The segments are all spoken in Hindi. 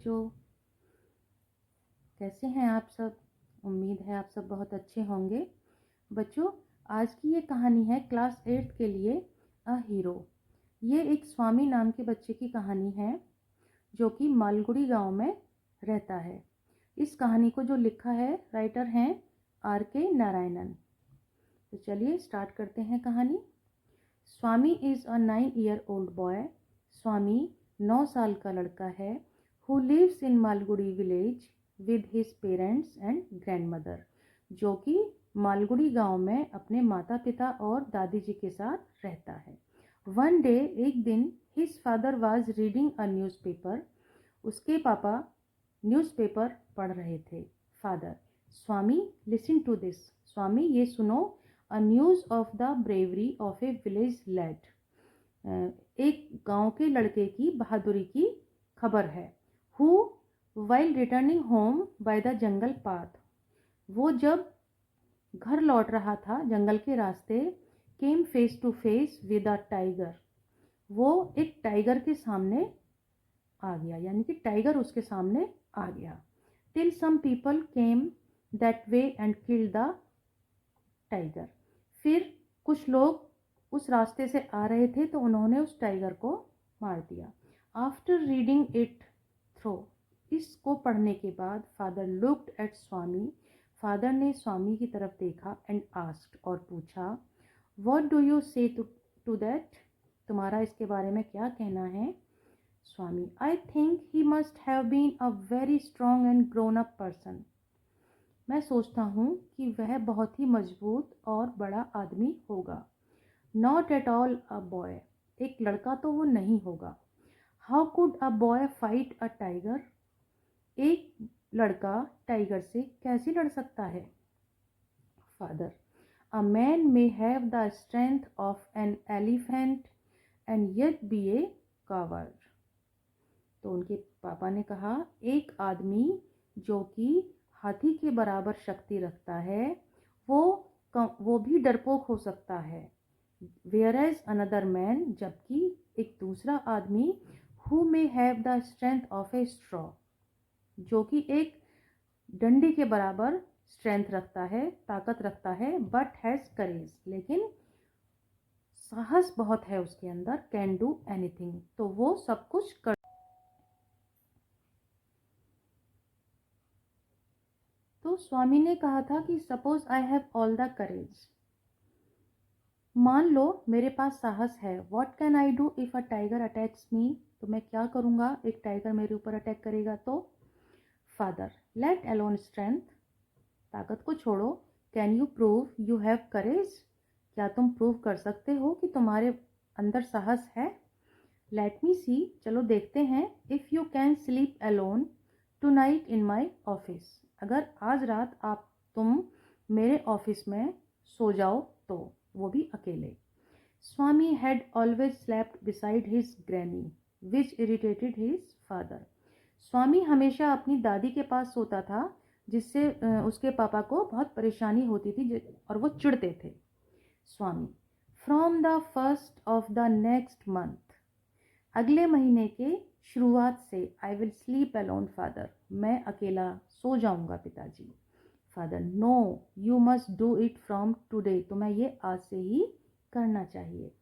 बच्चों, कैसे हैं आप सब। उम्मीद है आप सब बहुत अच्छे होंगे। बच्चों, आज की ये कहानी है क्लास 8 के लिए अ हीरो। ये एक स्वामी नाम के बच्चे की कहानी है जो कि मालगुड़ी गांव में रहता है। इस कहानी को जो लिखा है राइटर हैं R.K. नारायणन। तो चलिए स्टार्ट करते हैं कहानी। स्वामी इज़ अ 9-year-old बॉय। स्वामी 9 साल का लड़का है। Who lives in Malgudi village with his parents and grandmother, जो कि मालगुड़ी गांव में अपने माता पिता और दादी जी के साथ रहता है। वन डे, एक दिन, his father was reading a newspaper. उसके पापा न्यूज़पेपर पढ़ रहे थे। Father: Swami, listen to this. Swami, ये सुनो। A news of the bravery of a village lad. एक गांव के लड़के की बहादुरी की खबर है। Who while returning home by the jungle path, वो जब घर लौट रहा था जंगल के रास्ते, came face to face with a tiger, वो एक टाइगर के सामने आ गया, यानी कि टाइगर उसके सामने आ गया। Till some people came that way and kill the tiger, फिर कुछ लोग उस रास्ते से आ रहे थे तो उन्होंने उस टाइगर को मार दिया। आफ्टर रीडिंग इट थ्रो, इसको पढ़ने के बाद, father looked at Swami, father ने स्वामी की तरफ देखा एंड आस्क्ड, और पूछा, what do you say to that, तुम्हारा इसके बारे में क्या कहना है। Swami: I think he must have been a very strong and grown up person, मैं सोचता हूँ कि वह बहुत ही मजबूत और बड़ा आदमी होगा। Not at all a boy, एक लड़का तो वो नहीं होगा। How could a boy fight a tiger, एक लड़का टाइगर से कैसे लड़ सकता है। Father: a man may have the strength of an elephant and yet be a coward, तो उनके पापा ने कहा, एक आदमी जो कि हाथी के बराबर शक्ति रखता है, वो भी डरपोक हो सकता है। वेयर एज अनदर मैन, जबकि एक दूसरा आदमी, who may have the strength of A straw, जो कि एक डंडे के बराबर स्ट्रेंथ रखता है, ताकत रखता है, बट हैज करेज, लेकिन साहस बहुत है उसके अंदर, कैन डू एनीथिंग, तो वो सब कुछ कर। तो स्वामी ने कहा था कि suppose I have all the courage, मान लो मेरे पास साहस है। What can I do if a tiger attacks me, तो मैं क्या करूँगा एक टाइगर मेरे ऊपर अटैक करेगा तो। फादर: लेट अलोन स्ट्रेंथ, ताकत को छोड़ो। Can you prove you have courage, क्या तुम प्रूव कर सकते हो कि तुम्हारे अंदर साहस है। लेट मी सी, चलो देखते हैं। If you can sleep alone tonight in my office, अगर आज रात तुम मेरे ऑफिस में सो जाओ तो, वो भी अकेले। Swami had always slept beside his granny which irritated his father, Swami हमेशा अपनी दादी के पास सोता था, जिससे उसके पापा को बहुत परेशानी होती थी और वो चिढ़ते थे। Swami: from the first of the next month, अगले महीने के शुरुआत से, I will sleep alone father, मैं अकेला सो जाऊंगा पिताजी। Father: no, you must do it from today, तो मैं ये आज से ही करना चाहिए।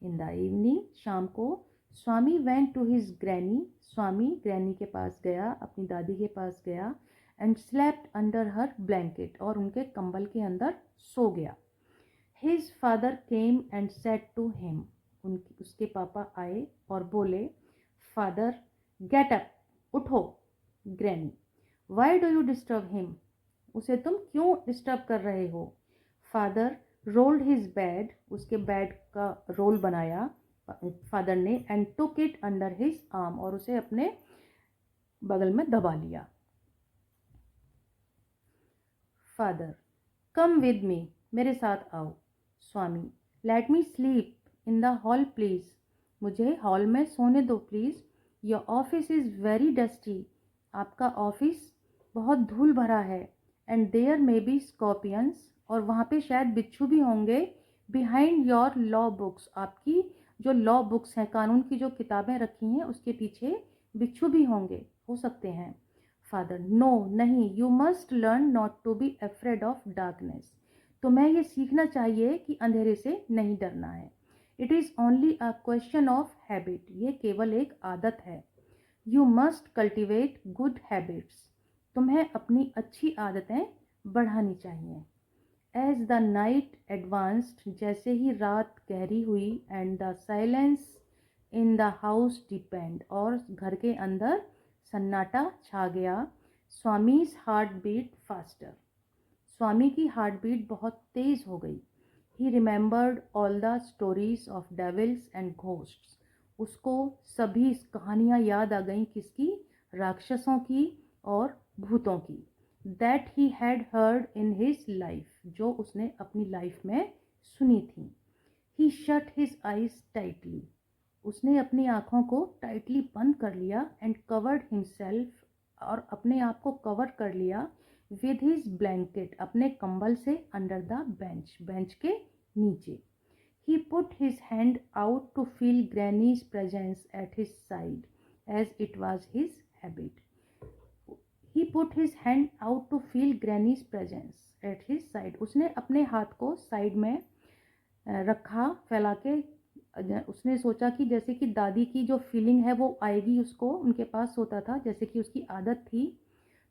इन द इवनिंग, शाम को, Swami went to his granny, Swami granny के पास गया, अपनी दादी के पास गया, and slept under her blanket, और उनके कंबल के अंदर सो गया। His father came and said to him, उसके पापा आए और बोले, फादर गेट अप, उठो। Granny: why do you disturb him, उसे तुम क्यों डिस्टर्ब कर रहे हो। फादर रोल्ड हिज बेड, उसके बेड का रोल बनाया फादर ने, and took it under his arm, और उसे अपने बगल में दबा लिया। फादर: कम विद मी, मेरे साथ आओ। Swami: let me sleep in the hall please, मुझे हॉल में सोने दो please. Your office is very dusty, आपका ऑफिस बहुत धूल भरा है। And there may be scorpions, और वहाँ पे शायद बिच्छू भी होंगे। बिहाइंड योर लॉ बुक्स, आपकी जो लॉ बुक्स हैं, कानून की जो किताबें रखी हैं उसके पीछे बिच्छू भी होंगे, हो सकते हैं। फादर, नो नहीं, you must learn not to be afraid of darkness. तुम्हें ये सीखना चाहिए कि अंधेरे से नहीं डरना है। It is only a question of habit, ये केवल एक आदत है। You must cultivate good habits, तुम्हें अपनी अच्छी आदतें बढ़ानी चाहिए। एज द नाइट एडवांस्ड, जैसे ही रात गहरी हुई, and the silence in the house depend, और घर के अंदर सन्नाटा छा गया, Swami's heart beat faster, Swami की हार्ट बीट बहुत तेज हो गई। He remembered all the stories of devils and ghosts, उसको सभी कहानियाँ याद आ गईं, किसकी? राक्षसों की और भूतों की। That he had heard in his life, जो उसने अपनी लाइफ में सुनी थी। ही शट हिज आइज टाइटली, उसने अपनी आँखों को टाइटली बंद कर लिया, एंड कवर्ड हिमसेल्फ, और अपने आप को कवर कर लिया, विद हिज ब्लैंकेट, अपने कंबल से, अंडर द बेंच, बेंच के नीचे। He put his hand out to feel Granny's presence at his side, as it was his habit. He put his hand out to feel Granny's presence at his side. उसने अपने हाथ को साइड में रखा फैला के। उसने सोचा कि जैसे कि दादी की जो फीलिंग है वो आएगी उसको, उनके पास सोता था जैसे कि उसकी आदत थी।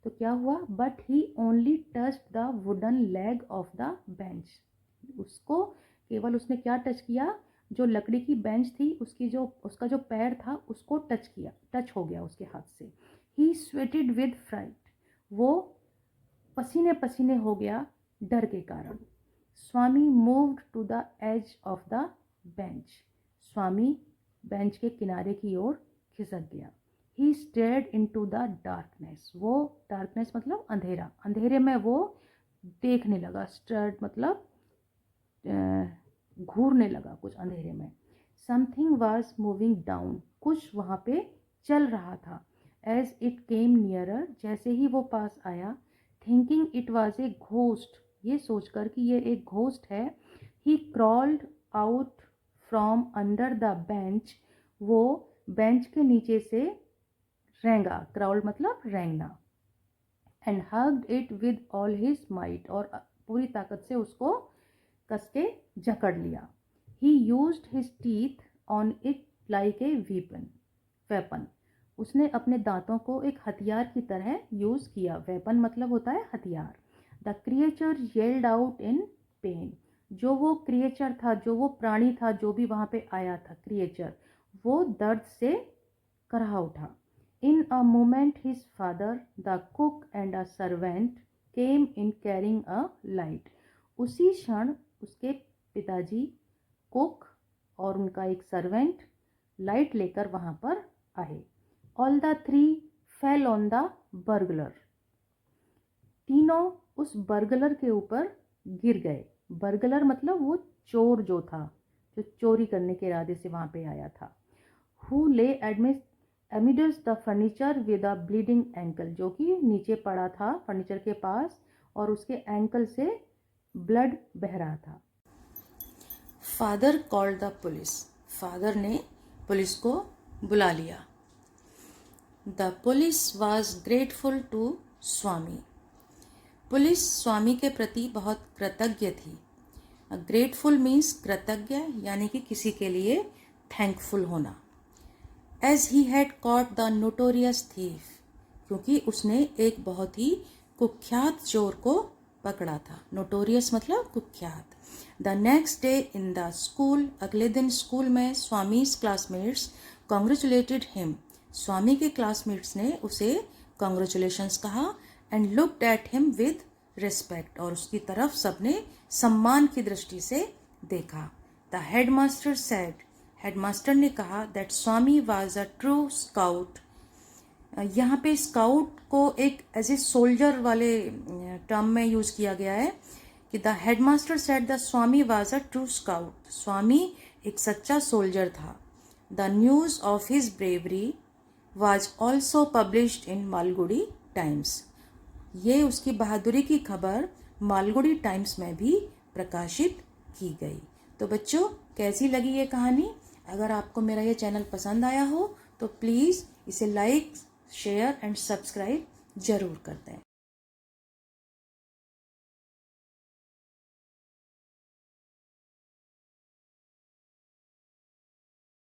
तो क्या हुआ? But he only touched the wooden leg of the bench, उसको केवल उसने क्या टच किया? जो लकड़ी की बेंच थी उसका जो पैर था उसको टच हो गया उसके हाथ से। ही स्वेटेड विद फ्राइट, वो पसीने पसीने हो गया डर के कारण। Swami moved to the edge of the bench, Swami bench के किनारे की ओर खिसक गया। He stared into the darkness, वो डार्कनेस मतलब अंधेरा, अंधेरे में वो देखने लगा। स्टेयर्ड मतलब घूरने लगा कुछ अंधेरे में। समथिंग वॉज मूविंग डाउन, कुछ वहाँ पे चल रहा था। एज इट केम नियरर, जैसे ही वो पास आया, thinking it was a ghost, ये सोचकर कि ये एक घोस्ट है, he crawled out from under the bench, वो बेंच के नीचे से रेंगा, क्राउल्ड मतलब रेंगना, and hugged it with all his might, और पूरी ताकत से उसको कस के जकड़ लिया। He used his teeth on it like a weapon, उसने अपने दांतों को एक हथियार की तरह यूज़ किया। वेपन मतलब होता है हथियार। The creature yelled out in pain, जो वो क्रिएचर था, जो वो प्राणी था, जो भी वहाँ पे आया था क्रिएचर, वो दर्द से कराह उठा। In a moment his father, the cook and a servant came in carrying a light, उसी क्षण उसके पिताजी, कुक और उनका एक सर्वेंट लाइट लेकर वहाँ पर आए। All the three fell on the burglar, तीनों उस बर्गलर के ऊपर गिर गए। बर्गलर मतलब वो चोर जो था, जो चोरी करने के इरादे से वहाँ पे आया था। Who lay amidst the furniture with a bleeding ankle, जो कि नीचे पड़ा था फर्नीचर के पास और उसके एंकल से ब्लड बह रहा था। Father called the police, father ने पुलिस को बुला लिया। The police was grateful to Swami, police Swami के प्रति बहुत कृतज्ञ थी। ग्रेटफुल मीन्स कृतज्ञ, यानी कि किसी के लिए थैंकफुल होना। As he had caught the notorious thief, क्योंकि उसने एक बहुत ही कुख्यात चोर को पकड़ा था। नोटोरियस मतलब कुख्यात। The next day in the school, अगले दिन स्कूल में स्वामीज क्लासमेट्स कॉन्ग्रेचुलेटेड हिम, स्वामी के क्लासमेट्स ने उसे कॉन्ग्रेचुलेशंस कहा। And looked at him with respect, और उसकी तरफ सबने सम्मान की दृष्टि से देखा। द हेडमास्टर सेड, हेडमास्टर ने कहा, that Swami was a true scout, यहाँ पे स्काउट को एक एज ए सोल्जर वाले टर्म में यूज़ किया गया है कि the headmaster said the Swami was a true scout, स्वामी एक सच्चा सोल्जर था। The news of his bravery was also published in Malgudi Times, ये उसकी बहादुरी की खबर मालगुडी टाइम्स में भी प्रकाशित की गई। तो बच्चों, कैसी लगी ये कहानी? अगर आपको मेरा ये चैनल पसंद आया हो तो प्लीज़ इसे लाइक, शेयर एंड सब्सक्राइब ज़रूर कर दें।